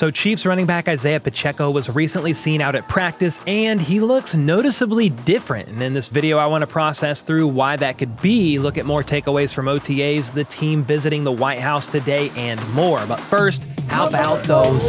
So Chiefs running back Isiah Pacheco was recently seen out at practice, and he looks noticeably different. And in this video, I want to process through why that could be, look at more takeaways from OTAs, the team visiting the White House today, and more. But first, how about those?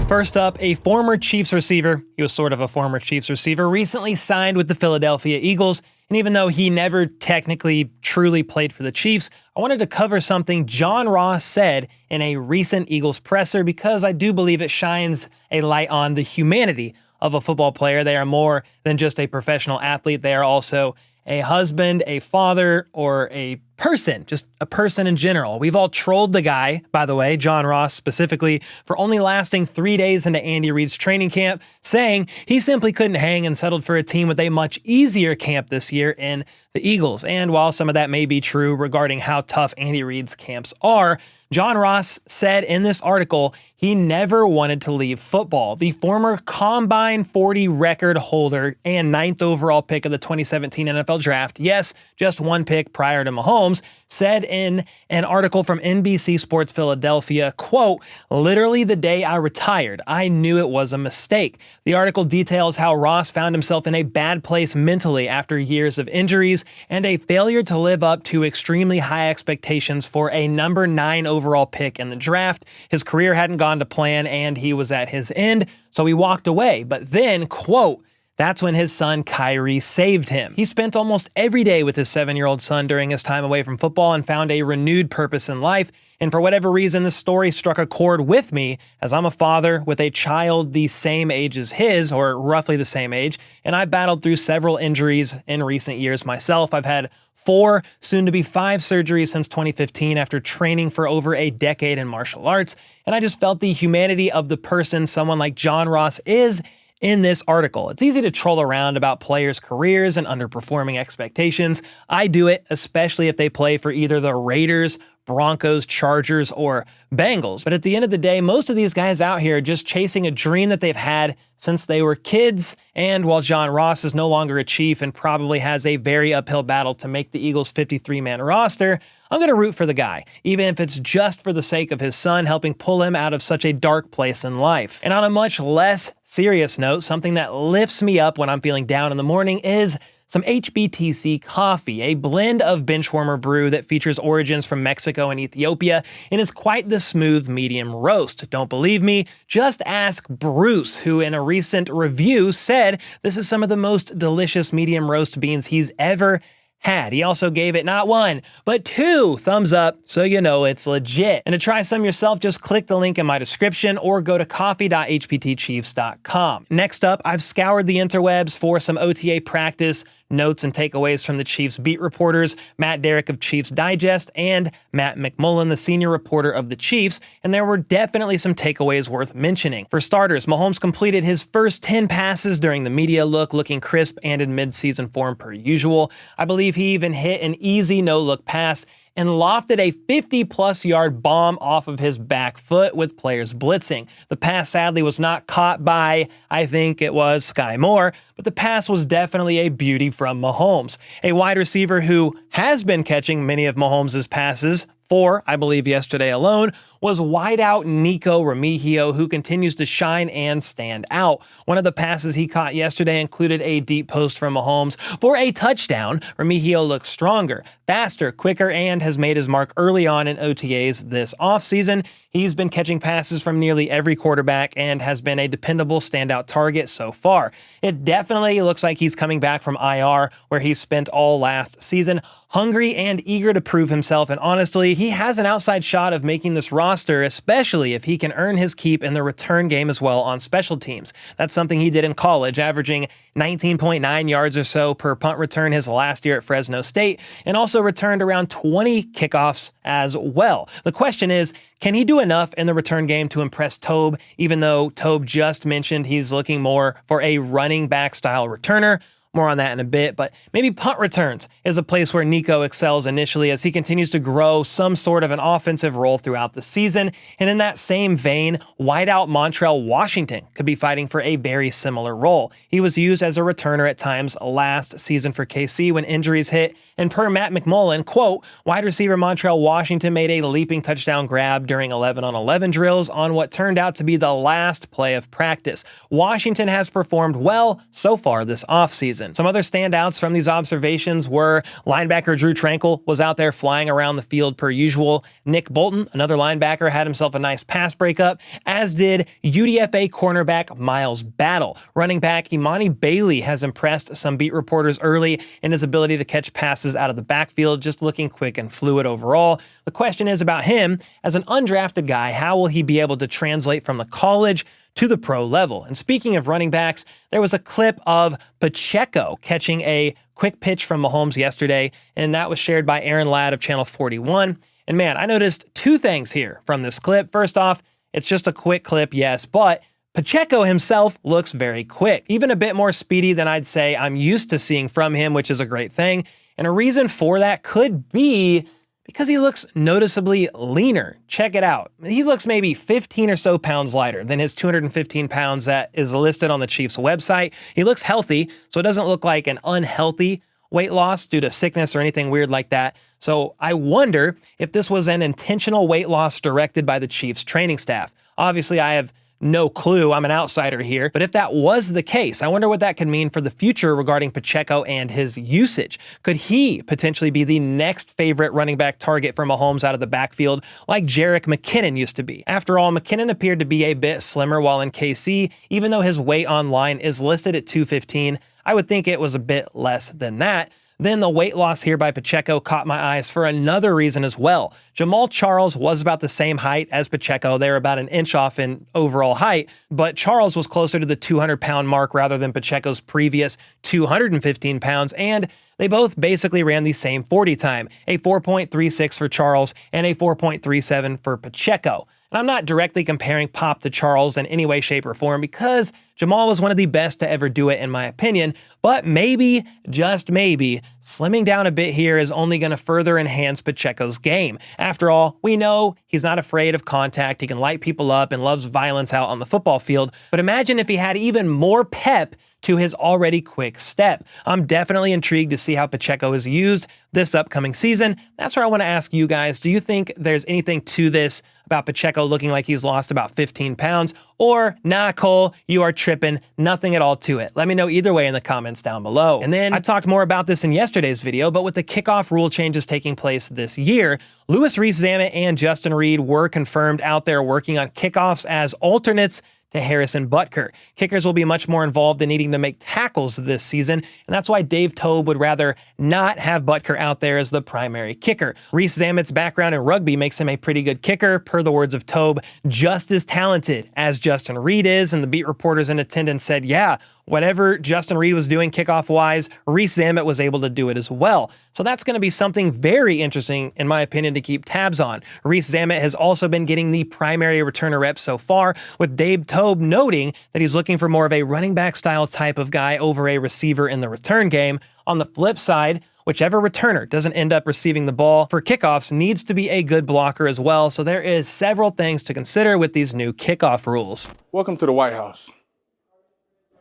First up, a former Chiefs receiver, he was sort of a former Chiefs receiver, recently signed with the Philadelphia Eagles. And even though he never technically truly played for the Chiefs, I wanted to cover something John Ross said in a recent Eagles presser because I do believe it shines a light on the humanity of a football player. They are more than just a professional athlete. They are also a husband, a father, or a person, just a person in general. We've all trolled the guy, by the way, John Ross specifically, for only lasting 3 days into Andy Reid's training camp, saying he simply couldn't hang and settled for a team with a much easier camp this year in the Eagles. And while some of that may be true regarding how tough Andy Reid's camps are, John Ross said in this article he never wanted to leave football. The former Combine 40 record holder and 9th overall pick of the 2017 NFL Draft, yes, just one pick prior to Mahomes, said in an article from NBC Sports Philadelphia, quote, "Literally the day I retired, I knew it was a mistake." The article details how Ross found himself in a bad place mentally after years of injuries and a failure to live up to extremely high expectations for a number 9 overall pick in the draft. His career hadn't gone to plan and he was at his end, so he walked away. But then, quote, "That's when his son Kyrie saved him." He spent almost every day with his 7-year-old son during his time away from football and found a renewed purpose in life. And for whatever reason, this story struck a chord with me as I'm a father with a child the same age as his, or roughly the same age, and I battled through several injuries in recent years myself. I've had 4, soon to be 5 surgeries since 2015 after training for over a decade in martial arts, and I just felt the humanity of the person someone like John Ross is in this article. It's easy to troll around about players' careers and underperforming expectations. I do it, especially if they play for either the Raiders, Broncos, Chargers, or Bengals. But at the end of the day, most of these guys out here are just chasing a dream that they've had since they were kids. And while John Ross is no longer a Chief and probably has a very uphill battle to make the Eagles' 53-man roster, I'm going to root for the guy, even if it's just for the sake of his son, helping pull him out of such a dark place in life. And on a much less serious note, something that lifts me up when I'm feeling down in the morning is some HBTC coffee, a blend of benchwarmer brew that features origins from Mexico and Ethiopia and is quite the smooth medium roast. Don't believe me? Just ask Bruce, who in a recent review said this is some of the most delicious medium roast beans he's ever had. He also gave it not 1, but 2 thumbs up, so you know it's legit. And to try some yourself, just click the link in my description or go to coffee.hptchiefs.com. Next up, I've scoured the interwebs for some OTA practice notes and takeaways from the Chiefs beat reporters, Matt Derrick of Chiefs Digest and Matt McMullen, the senior reporter of the Chiefs, and there were definitely some takeaways worth mentioning. For starters, Mahomes completed his first 10 passes during the media look, looking crisp and in mid-season form per usual. I believe he even hit an easy no-look pass and lofted a 50-plus yard bomb off of his back foot with players blitzing. The pass sadly was not caught by, I think it was Sky Moore, but the pass was definitely a beauty from Mahomes. A wide receiver who has been catching many of Mahomes' passes, 4, I believe yesterday alone, was wideout Nico Remigio, who continues to shine and stand out. One of the passes he caught yesterday included a deep post from Mahomes for a touchdown. Remigio looks stronger, faster, quicker, and has made his mark early on in OTAs this offseason. He's been catching passes from nearly every quarterback and has been a dependable standout target so far. It definitely looks like he's coming back from IR, where he spent all last season, hungry and eager to prove himself, and honestly, he has an outside shot of making this roster, especially if he can earn his keep in the return game as well on special teams. That's something he did in college, averaging 19.9 yards or so per punt return his last year at Fresno State, and also returned around 20 kickoffs as well. The question is, can he do enough in the return game to impress Tobe, even though Tobe just mentioned he's looking more for a running back style returner? More on that in a bit, but maybe punt returns is a place where Nico excels initially as he continues to grow some sort of an offensive role throughout the season. And in that same vein, wideout Montrell Washington could be fighting for a very similar role. He was used as a returner at times last season for KC when injuries hit, and per Matt McMullen, quote, wide receiver Montrell Washington made a leaping touchdown grab during 11-on-11 drills on what turned out to be the last play of practice. Washington has performed well so far this offseason. Some other standouts from these observations were linebacker Drew Tranquil was out there flying around the field per usual. Nick Bolton, another linebacker, had himself a nice pass breakup, as did UDFA cornerback Miles Battle. Running back Imani Bailey has impressed some beat reporters early in his ability to catch passes out of the backfield, just looking quick and fluid overall. The question is about him. As an undrafted guy, how will he be able to translate from the college to the pro level? And speaking of running backs, there was a clip of Pacheco catching a quick pitch from Mahomes yesterday, and that was shared by Aaron Ladd of Channel 41. And man, I noticed two things here from this clip. First off, it's just a quick clip, yes, but Pacheco himself looks very quick, even a bit more speedy than I'd say I'm used to seeing from him, which is a great thing. And a reason for that could be because he looks noticeably leaner. Check it out. He looks maybe 15 or so pounds lighter than his 215 pounds that is listed on the Chiefs website. He looks healthy, so it doesn't look like an unhealthy weight loss due to sickness or anything weird like that. So I wonder if this was an intentional weight loss directed by the Chiefs training staff. Obviously, I have no clue. I'm an outsider here. But if that was the case, I wonder what that could mean for the future regarding Pacheco and his usage. Could he potentially be the next favorite running back target for Mahomes out of the backfield like Jerick McKinnon used to be? After all, McKinnon appeared to be a bit slimmer while in KC, even though his weight online is listed at 215. I would think it was a bit less than that. Then the weight loss here by Pacheco caught my eyes for another reason as well. Jamal Charles was about the same height as Pacheco. They were about an inch off in overall height, but Charles was closer to the 200-pound mark rather than Pacheco's previous 215 pounds, and they both basically ran the same 40 time, a 4.36 for Charles and a 4.37 for Pacheco. And I'm not directly comparing Pop to Charles in any way, shape, or form because Jamal was one of the best to ever do it in my opinion, but maybe, just maybe, slimming down a bit here is only going to further enhance Pacheco's game. After all, we know he's not afraid of contact, he can light people up and loves violence out on the football field, but imagine if he had even more pep to his already quick step. I'm definitely intrigued to see how Pacheco is used this upcoming season. That's where I want to ask you guys, do you think there's anything to this about Pacheco looking like he's lost about 15 pounds? Or, nah, Cole, you are tripping, nothing at all to it? Let me know either way in the comments down below. And then I talked more about this in yesterday's video, but with the kickoff rule changes taking place this year, Louis Rees-Zammit and Justin Reed were confirmed out there working on kickoffs as alternates to Harrison Butker. Kickers will be much more involved in needing to make tackles this season, and that's why Dave Toub would rather not have Butker out there as the primary kicker. Rees-Zammit's background in rugby makes him a pretty good kicker, per the words of Toub, just as talented as Justin Reed is, and the beat reporters in attendance said, yeah, whatever Justin Reed was doing kickoff-wise, Rees-Zammit was able to do it as well. So that's going to be something very interesting, in my opinion, to keep tabs on. Rees-Zammit has also been getting the primary returner reps so far, with Dave Toub noting that he's looking for more of a running back style type of guy over a receiver in the return game. On the flip side, whichever returner doesn't end up receiving the ball for kickoffs needs to be a good blocker as well. So there is several things to consider with these new kickoff rules. Welcome to the White House.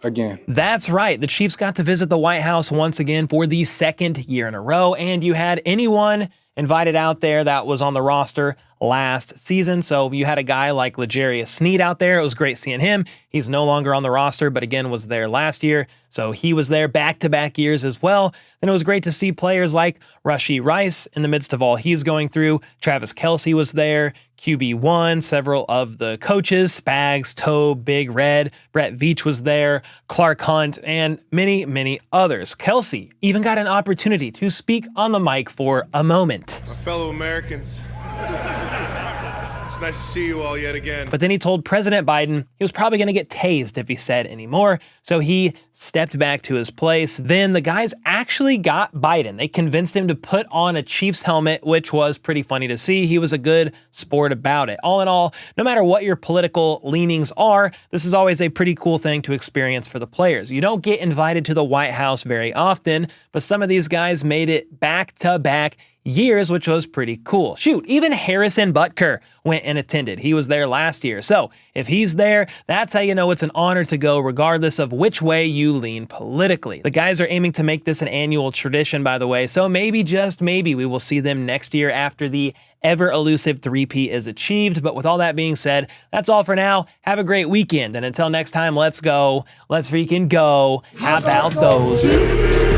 Again. That's right. The Chiefs got to visit the White House once again for the second year in a row, and you had anyone invited out there that was on the roster last season. So you had a guy like L'Jarius Sneed out there. It was great seeing him. He's no longer on the roster, but again was there last year. So he was there back-to-back years as well. Then it was great to see players like Rashee Rice in the midst of all he's going through. Travis Kelce was there, QB1, several of the coaches, Spags, Toub, Big Red, Brett Veach was there, Clark Hunt, and many, many others. Kelce even got an opportunity to speak on the mic for a moment. My fellow Americans, it's It's nice to see you all yet again. But then he told President Biden he was probably going to get tased if he said any more, so he stepped back to his place. Then the guys actually got Biden. They convinced him to put on a Chiefs helmet, which was pretty funny to see. He was a good sport about it. All in all, no matter what your political leanings are, this is always a pretty cool thing to experience for the players. You don't get invited to the White House very often, but some of these guys made it back-to-back years, which was pretty cool. Shoot, even Harrison Butker went and attended. He was there last year. So if he's there, that's how you know it's an honor to go, regardless of which way you lean politically. The guys are aiming to make this an annual tradition, by the way, so maybe, just maybe, we will see them next year after the ever elusive three-peat is achieved. But with all that being said, that's all for now. Have a great weekend. And until next time, let's go. Let's freaking go. How about those?